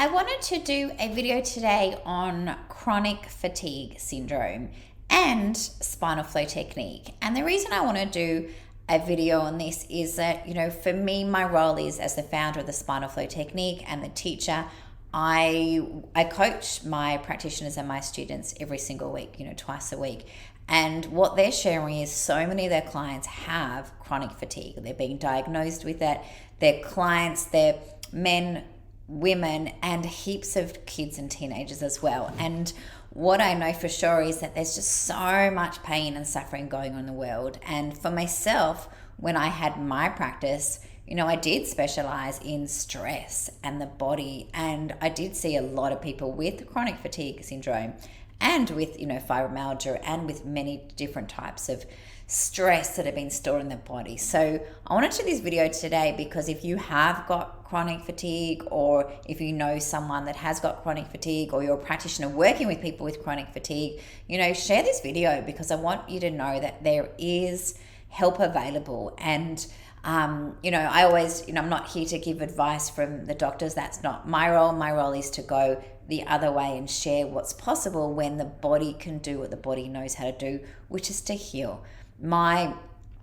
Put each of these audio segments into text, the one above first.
I wanted to do a video today on chronic fatigue syndrome and spinal flow technique. And the reason I want to do a video on this is that, for me, my role is as the founder of the spinal flow technique and the teacher. I coach my practitioners and my students every single week, twice a week. And what they're sharing is so many of their clients have chronic fatigue. They're being diagnosed with it. Their clients, they're men, women, and heaps of kids and teenagers as well. And what I know for sure is that there's just so much pain and suffering going on in the world. And for myself, when I had my practice, I did specialize in stress and the body, and I did see a lot of people with chronic fatigue syndrome and with, fibromyalgia and with many different types of stress that have been stored in the body. So I wanted to do this video today because if you have got chronic fatigue, or if you know someone that has got chronic fatigue, or you're a practitioner working with people with chronic fatigue, share this video because I want you to know that there is help available. And I always, I'm not here to give advice from the doctors. That's not my role. My role is to go the other way and share what's possible when the body can do what the body knows how to do, which is to heal.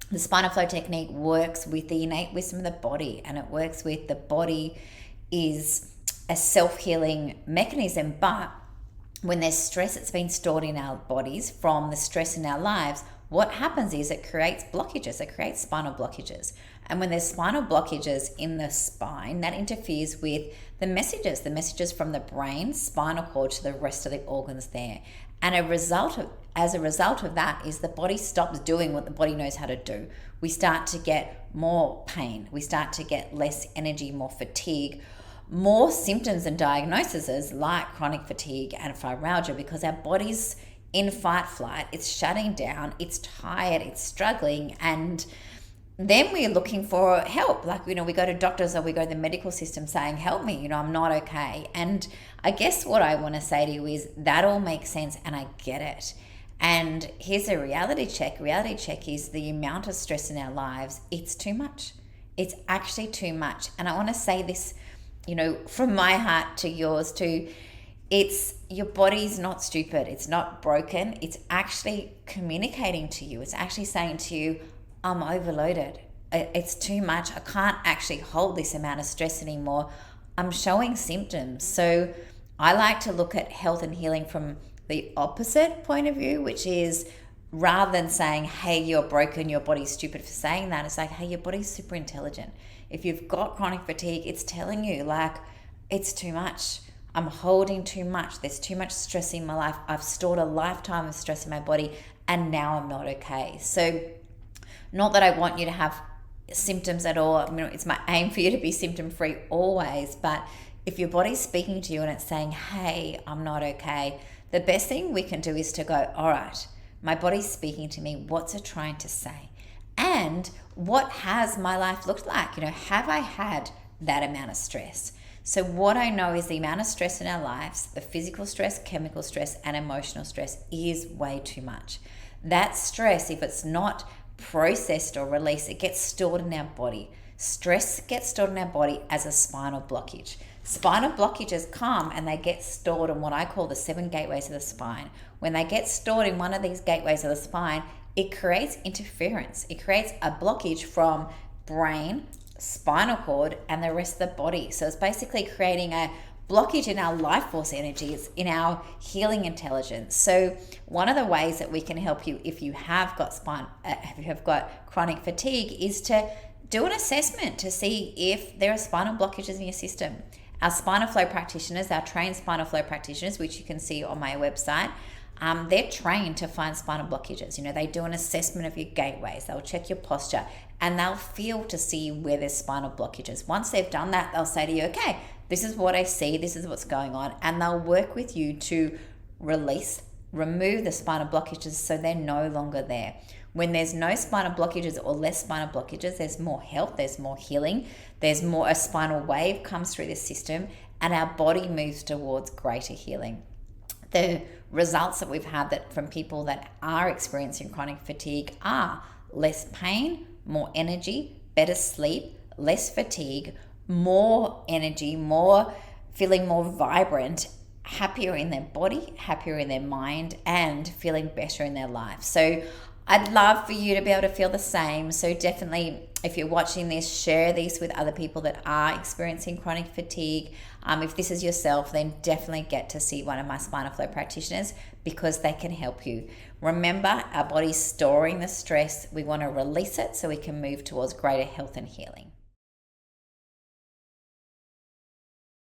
The spinal flow technique works with the innate wisdom of the body, and it works with the body is a self-healing mechanism. But when there's stress that's been stored in our bodies from the stress in our lives, what happens is it creates blockages. It creates spinal blockages. And when there's spinal blockages in the spine, that interferes with the messages from the brain, spinal cord, to the rest of the organs there. And as a result of that is the body stops doing what the body knows how to do. We start to get more pain. We start to get less energy, more fatigue, more symptoms and diagnoses like chronic fatigue and fibromyalgia, because our body's in fight flight, it's shutting down, it's tired, it's struggling, and then we're looking for help. We go to doctors or we go to the medical system saying, help me, I'm not okay. And I guess what I want to say to you is that all makes sense and I get it. And here's a reality check. Reality check is the amount of stress in our lives. It's too much. It's actually too much. And I want to say this, from my heart to yours too. It's your body's not stupid. It's not broken. It's actually communicating to you. It's actually saying to you, I'm overloaded. It's too much. I can't actually hold this amount of stress anymore. I'm showing symptoms. So I like to look at health and healing from the opposite point of view, which is rather than saying, hey, you're broken, your body's stupid for saying that, it's like, hey, your body's super intelligent. If you've got chronic fatigue, it's telling you it's too much. I'm holding too much. There's too much stress in my life. I've stored a lifetime of stress in my body and now I'm not okay. So not that I want you to have symptoms at all. It's my aim for you to be symptom free always. But if your body's speaking to you and it's saying, hey, I'm not okay, the best thing we can do is to go, all right, my body's speaking to me. What's it trying to say? And what has my life looked like? Have I had that amount of stress? So what I know is the amount of stress in our lives, the physical stress, chemical stress, and emotional stress is way too much. That stress, if it's not processed or released, it gets stored in our body. Stress gets stored in our body as a spinal blockage. Spinal blockages come and they get stored in what I call the 7 gateways of the spine. When they get stored in one of these gateways of the spine, it creates interference. It creates a blockage from brain, spinal cord, and the rest of the body. So it's basically creating a blockage in our life force energy. It's in our healing intelligence. So one of the ways that we can help you if you have got chronic fatigue is to do an assessment to see if there are spinal blockages in your system. Our spinal flow practitioners, our trained spinal flow practitioners, which you can see on my website, they're trained to find spinal blockages. They do an assessment of your gateways. They'll check your posture and they'll feel to see where there's spinal blockages. Once they've done that, they'll say to you, okay, this is what I see, this is what's going on. And they'll work with you to remove the spinal blockages so they're no longer there. When there's no spinal blockages or less spinal blockages, there's more health, there's more healing, a spinal wave comes through the system and our body moves towards greater healing. The results that we've had from people that are experiencing chronic fatigue are less pain, more energy, better sleep, less fatigue, more energy, more feeling more vibrant, happier in their body, happier in their mind, and feeling better in their life. So I'd love for you to be able to feel the same. So definitely, if you're watching this, share these with other people that are experiencing chronic fatigue. If this is yourself, then definitely get to see one of my spinal flow practitioners because they can help you. Remember, our body's storing the stress. We want to release it so we can move towards greater health and healing.